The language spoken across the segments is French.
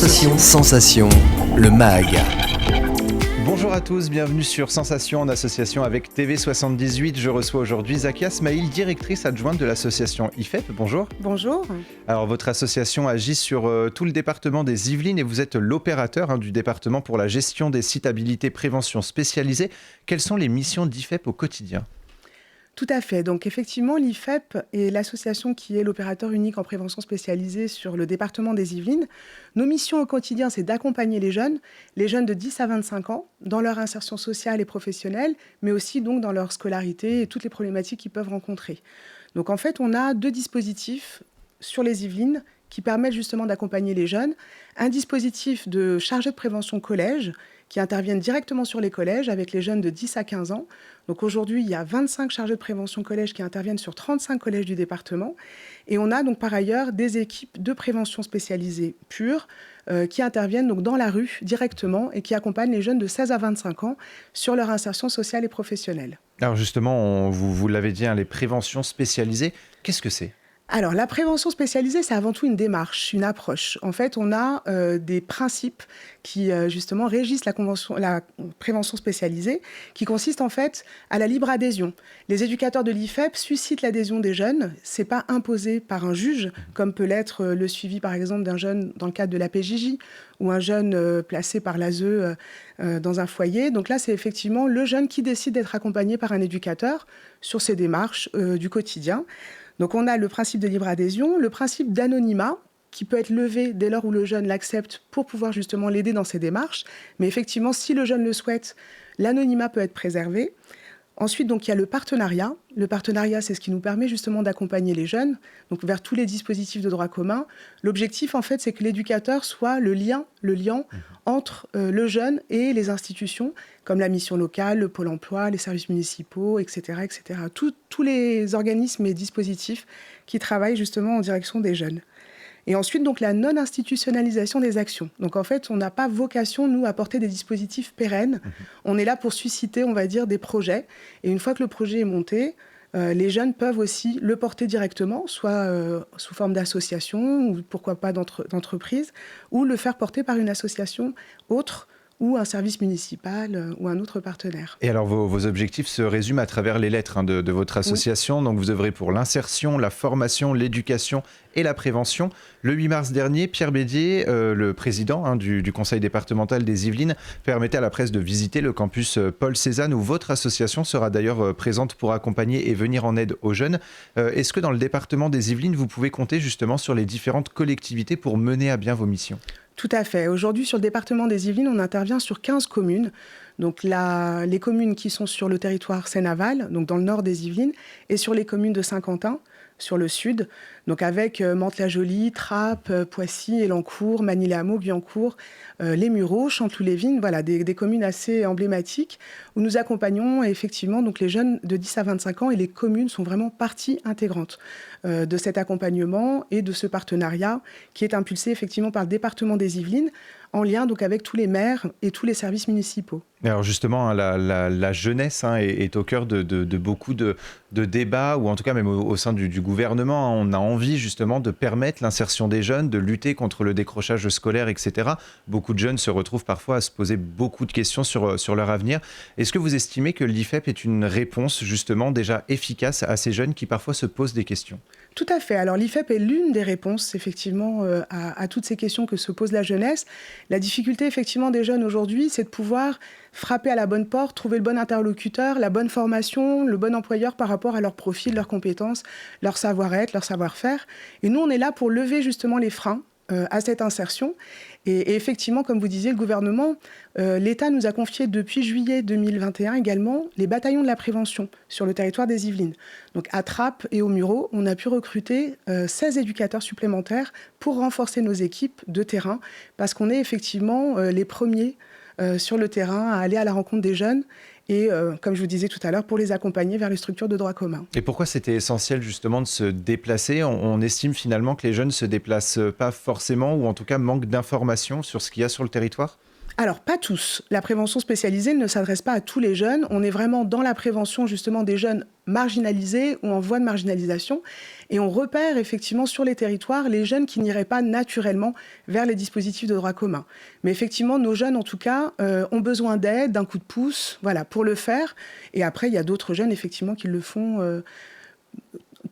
Sensation, le MAG. Bonjour à tous, bienvenue sur Sensation en association avec TV78. Je reçois aujourd'hui Zakia Smaïl, directrice adjointe de l'association IFEP. Bonjour. Bonjour. Alors votre association agit sur tout le département des Yvelines et vous êtes l'opérateur du département pour la gestion des sites habilités prévention spécialisée. Quelles sont les missions d'IFEP au quotidien ? Tout à fait. Donc effectivement, l'IFEP est l'association qui est l'opérateur unique en prévention spécialisée sur le département des Yvelines. Nos missions au quotidien, c'est d'accompagner les jeunes de 10 à 25 ans, dans leur insertion sociale et professionnelle, mais aussi donc dans leur scolarité et toutes les problématiques qu'ils peuvent rencontrer. Donc en fait, on a deux dispositifs sur les Yvelines qui permettent justement d'accompagner les jeunes. Un dispositif de chargé de prévention collège qui interviennent directement sur les collèges avec les jeunes de 10 à 15 ans. Donc aujourd'hui, il y a 25 chargés de prévention collège qui interviennent sur 35 collèges du département. Et on a donc par ailleurs des équipes de prévention spécialisées pures qui interviennent donc dans la rue directement et qui accompagnent les jeunes de 16 à 25 ans sur leur insertion sociale et professionnelle. Alors justement, vous l'avez dit, les préventions spécialisées, qu'est-ce que c'est ? Alors, la prévention spécialisée, c'est avant tout une démarche, une approche. En fait, on a des principes qui, justement, régissent la prévention spécialisée, qui consiste, en fait, à la libre adhésion. Les éducateurs de l'IFEP suscitent l'adhésion des jeunes. Ce n'est pas imposé par un juge, comme peut l'être le suivi, par exemple, d'un jeune dans le cadre de la PJJ ou un jeune placé par l'ASE dans un foyer. Donc là, c'est effectivement le jeune qui décide d'être accompagné par un éducateur sur ses démarches du quotidien. Donc on a le principe de libre adhésion, le principe d'anonymat qui peut être levé dès lors où le jeune l'accepte pour pouvoir justement l'aider dans ses démarches. Mais effectivement, si le jeune le souhaite, l'anonymat peut être préservé. Ensuite, donc, il y a le partenariat. Le partenariat, c'est ce qui nous permet justement d'accompagner les jeunes donc vers tous les dispositifs de droit commun. L'objectif, en fait, c'est que l'éducateur soit le liant entre le jeune et les institutions, comme la mission locale, le pôle emploi, les services municipaux, etc. etc. Tous les organismes et dispositifs qui travaillent justement en direction des jeunes. Et ensuite, donc, la non-institutionnalisation des actions. Donc, en fait, on n'a pas vocation, nous, à porter des dispositifs pérennes. On est là pour susciter, on va dire, des projets. Et une fois que le projet est monté, les jeunes peuvent aussi le porter directement, soit sous forme d'association, ou pourquoi pas d'entreprise, ou le faire porter par une association autre, ou un service municipal ou un autre partenaire. Et alors vos objectifs se résument à travers les lettres de votre association. Oui. Donc vous œuvrez pour l'insertion, la formation, l'éducation et la prévention. Le 8 mars dernier, Pierre Bédier, le président du conseil départemental des Yvelines, permettait à la presse de visiter le campus Paul Cézanne où votre association sera d'ailleurs présente pour accompagner et venir en aide aux jeunes. Est-ce que dans le département des Yvelines, vous pouvez compter justement sur les différentes collectivités pour mener à bien vos missions ? Tout à fait. Aujourd'hui, sur le département des Yvelines, on intervient sur 15 communes. Donc les communes qui sont sur le territoire Seine-Aval, donc dans le nord des Yvelines, et sur les communes de Saint-Quentin, sur le sud, donc avec Mantes-la-Jolie, Trappes, Poissy, Elancourt, Manille-les-Hameaux, Guyancourt, Les Mureaux, Chanteloup-les-Vignes, voilà, des communes assez emblématiques où nous accompagnons effectivement donc, les jeunes de 10 à 25 ans et les communes sont vraiment partie intégrante de cet accompagnement et de ce partenariat qui est impulsé effectivement par le département des Yvelines en lien donc avec tous les maires et tous les services municipaux. Alors justement, la jeunesse est au cœur de beaucoup de débats, ou en tout cas même au sein du gouvernement. On a envie justement de permettre l'insertion des jeunes, de lutter contre le décrochage scolaire, etc. Beaucoup de jeunes se retrouvent parfois à se poser beaucoup de questions sur leur avenir. Est-ce que vous estimez que l'IFEP est une réponse justement déjà efficace à ces jeunes qui parfois se posent des questions ? Tout à fait. Alors l'IFEP est l'une des réponses effectivement à toutes ces questions que se pose la jeunesse. La difficulté effectivement des jeunes aujourd'hui, c'est de pouvoir frapper à la bonne porte, trouver le bon interlocuteur, la bonne formation, le bon employeur par rapport à leur profil, leurs compétences, leur savoir-être, leur savoir-faire. Et nous, on est là pour lever justement les freins à cette insertion. Et effectivement, comme vous disiez, le gouvernement, l'État nous a confié depuis juillet 2021 également les bataillons de la prévention sur le territoire des Yvelines. Donc à Trappes et aux Mureaux, on a pu recruter 16 éducateurs supplémentaires pour renforcer nos équipes de terrain parce qu'on est effectivement les premiers sur le terrain à aller à la rencontre des jeunes et, comme je vous disais tout à l'heure, pour les accompagner vers les structures de droit commun. Et pourquoi c'était essentiel justement de se déplacer ? On estime finalement que les jeunes ne se déplacent pas forcément ou en tout cas manquent d'informations sur ce qu'il y a sur le territoire ? Alors, pas tous. La prévention spécialisée ne s'adresse pas à tous les jeunes. On est vraiment dans la prévention justement des jeunes marginalisés ou en voie de marginalisation. Et on repère effectivement sur les territoires les jeunes qui n'iraient pas naturellement vers les dispositifs de droit commun. Mais effectivement, nos jeunes, en tout cas, ont besoin d'aide, d'un coup de pouce, voilà, pour le faire. Et après, il y a d'autres jeunes, effectivement, qui le font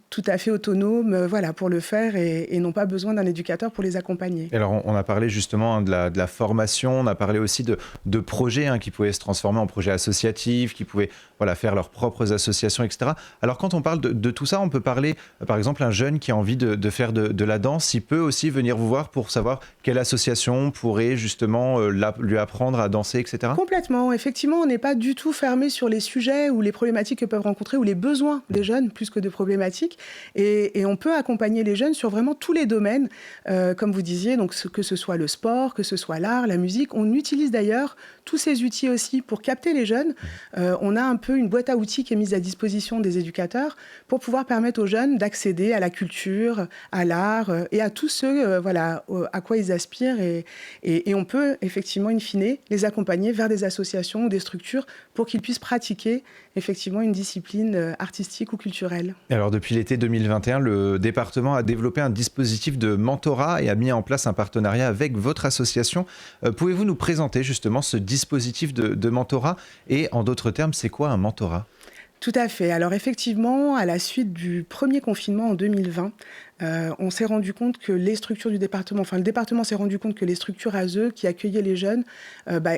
tout à fait autonomes, voilà, pour le faire et n'ont pas besoin d'un éducateur pour les accompagner. Et alors, on a parlé justement de la formation, on a parlé aussi de projets qui pouvaient se transformer en projets associatifs, qui pouvaient voilà, faire leurs propres associations, etc. Alors, quand on parle de tout ça, on peut parler, par exemple, un jeune qui a envie de faire de la danse, il peut aussi venir vous voir pour savoir quelle association pourrait justement lui apprendre à danser, etc. Complètement. Effectivement, on n'est pas du tout fermé sur les sujets ou les problématiques que peuvent rencontrer ou les besoins des jeunes, plus que de problématiques. Et on peut accompagner les jeunes sur vraiment tous les domaines, comme vous disiez, donc que ce soit le sport, que ce soit l'art, la musique. On utilise d'ailleurs tous ces outils aussi pour capter les jeunes. On a un peu une boîte à outils qui est mise à disposition des éducateurs pour pouvoir permettre aux jeunes d'accéder à la culture, à l'art et à tout ce voilà, à quoi ils aspirent. Et on peut effectivement, in fine, les accompagner vers des associations ou des structures pour qu'ils puissent pratiquer effectivement une discipline artistique ou culturelle. Alors depuis l'été 2021, le département a développé un dispositif de mentorat et a mis en place un partenariat avec votre association. Pouvez-vous nous présenter justement ce dispositif de mentorat et en d'autres termes, c'est quoi un mentorat ? Tout à fait. Alors effectivement, à la suite du premier confinement en 2020, on s'est rendu compte que les structures du département, enfin le département s'est rendu compte que les structures ASE qui accueillaient les jeunes,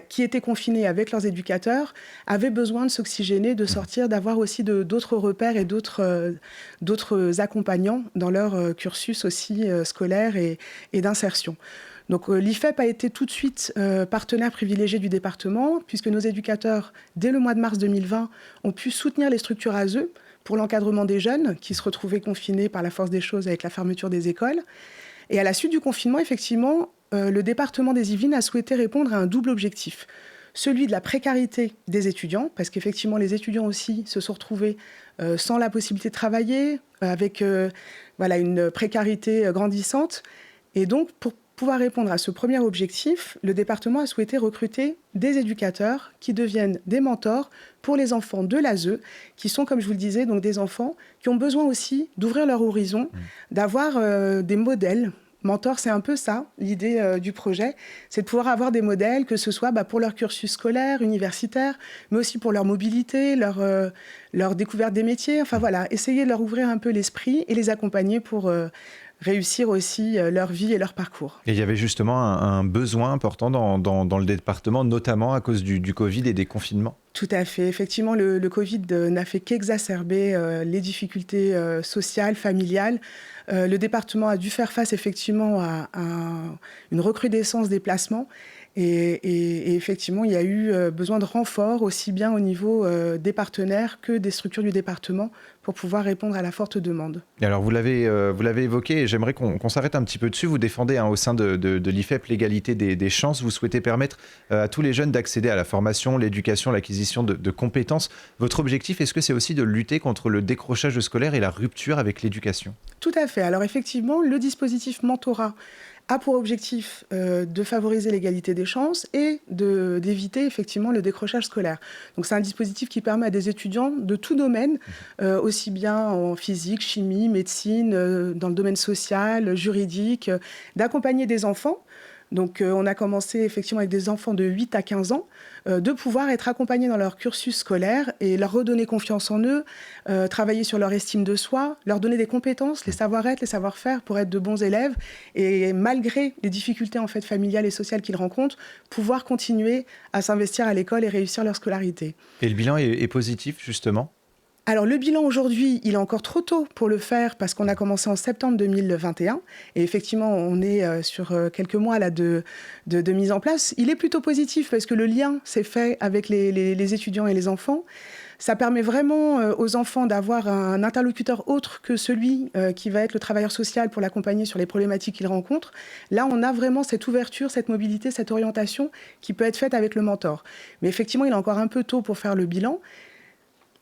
qui étaient confinés avec leurs éducateurs, avaient besoin de s'oxygéner, de sortir, d'avoir aussi d'autres repères et d'autres accompagnants dans leur cursus aussi scolaire et d'insertion. Donc l'IFEP a été tout de suite partenaire privilégié du département, puisque nos éducateurs, dès le mois de mars 2020, ont pu soutenir les structures ASE pour l'encadrement des jeunes qui se retrouvaient confinés par la force des choses avec la fermeture des écoles. Et à la suite du confinement, effectivement, le département des Yvelines a souhaité répondre à un double objectif. Celui de la précarité des étudiants, parce qu'effectivement, les étudiants aussi se sont retrouvés sans la possibilité de travailler, avec voilà, une précarité grandissante. Et donc, pour pouvoir répondre à ce premier objectif, le département a souhaité recruter des éducateurs qui deviennent des mentors pour les enfants de l'ASE, qui sont, comme je vous le disais, donc des enfants qui ont besoin aussi d'ouvrir leur horizon, d'avoir des modèles. Mentor, c'est un peu ça, l'idée du projet, c'est de pouvoir avoir des modèles, que ce soit pour leur cursus scolaire, universitaire, mais aussi pour leur mobilité, leur découverte des métiers. Enfin voilà, essayer de leur ouvrir un peu l'esprit et les accompagner pour réussir aussi leur vie et leur parcours. Et il y avait justement un besoin important dans le département, notamment à cause du Covid et des confinements. Tout à fait. Effectivement, le Covid n'a fait qu'exacerber les difficultés sociales, familiales. Le département a dû faire face effectivement à une recrudescence des placements. Et effectivement, il y a eu besoin de renforts aussi bien au niveau des partenaires que des structures du département pour pouvoir répondre à la forte demande. Et alors, vous l'avez évoqué et j'aimerais qu'on s'arrête un petit peu dessus. Vous défendez au sein de l'IFEP l'égalité des chances. Vous souhaitez permettre à tous les jeunes d'accéder à la formation, l'éducation, l'acquisition de compétences. Votre objectif, est-ce que c'est aussi de lutter contre le décrochage scolaire et la rupture avec l'éducation ? Tout à fait. Alors effectivement, le dispositif mentorat a pour objectif de favoriser l'égalité des chances et d'éviter effectivement le décrochage scolaire. Donc c'est un dispositif qui permet à des étudiants de tout domaine, aussi bien en physique, chimie, médecine, dans le domaine social, juridique, d'accompagner des enfants. Donc on a commencé effectivement avec des enfants de 8 à 15 ans, de pouvoir être accompagnés dans leur cursus scolaire et leur redonner confiance en eux, travailler sur leur estime de soi, leur donner des compétences, les savoir-être, les savoir-faire pour être de bons élèves et malgré les difficultés en fait familiales et sociales qu'ils rencontrent, pouvoir continuer à s'investir à l'école et réussir leur scolarité. Et le bilan est positif justement ? Alors le bilan aujourd'hui, il est encore trop tôt pour le faire parce qu'on a commencé en septembre 2021 et effectivement on est sur quelques mois là, de mise en place. Il est plutôt positif parce que le lien s'est fait avec les étudiants et les enfants. Ça permet vraiment aux enfants d'avoir un interlocuteur autre que celui qui va être le travailleur social pour l'accompagner sur les problématiques qu'il rencontre. Là, on a vraiment cette ouverture, cette mobilité, cette orientation qui peut être faite avec le mentor. Mais effectivement, il est encore un peu tôt pour faire le bilan.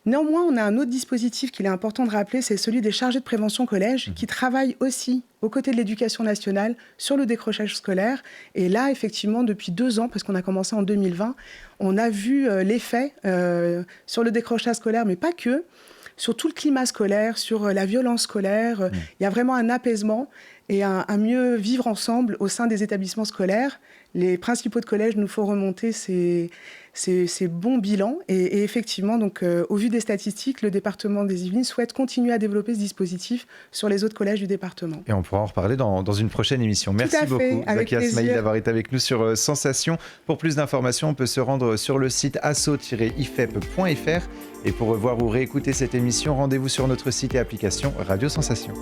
Néanmoins, on a un autre dispositif qu'il est important de rappeler, c'est celui des chargés de prévention collège qui travaillent aussi aux côtés de l'éducation nationale sur le décrochage scolaire. Et là, effectivement, depuis 2 ans, parce qu'on a commencé en 2020, on a vu l'effet sur le décrochage scolaire, mais pas que, sur tout le climat scolaire, sur la violence scolaire. Il y a vraiment un apaisement et un mieux vivre ensemble au sein des établissements scolaires. Les principaux de collège nous font remonter ces bons bilans. Et effectivement, donc, au vu des statistiques, le département des Yvelines souhaite continuer à développer ce dispositif sur les autres collèges du département. Et on pourra en reparler dans une prochaine émission. Merci beaucoup, Zakia Smaïl, d'avoir été avec nous sur Sensation. Pour plus d'informations, on peut se rendre sur le site asso-ifep.fr. Et pour revoir ou réécouter cette émission, rendez-vous sur notre site et application Radio Sensation.